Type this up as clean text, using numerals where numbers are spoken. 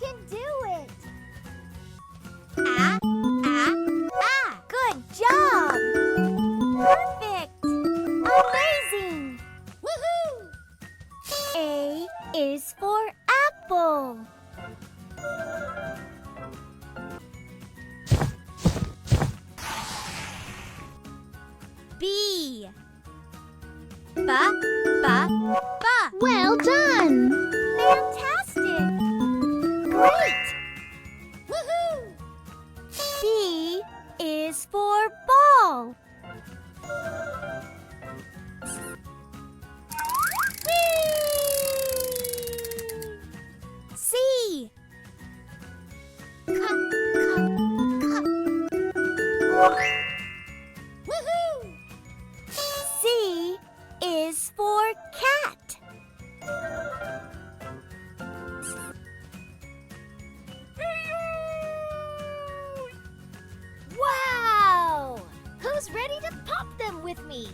can do it! Ah, ah, ah! Good job! Perfect! Amazing! Woohoo! A is for apple. B. Ba, ba, ba. Well done! Fantastic! Great! Woohoo! B is for ball. Whee! C. Cut, cut, cut. Woohoo! C is for cat. Wow! Who's ready to pop them with me?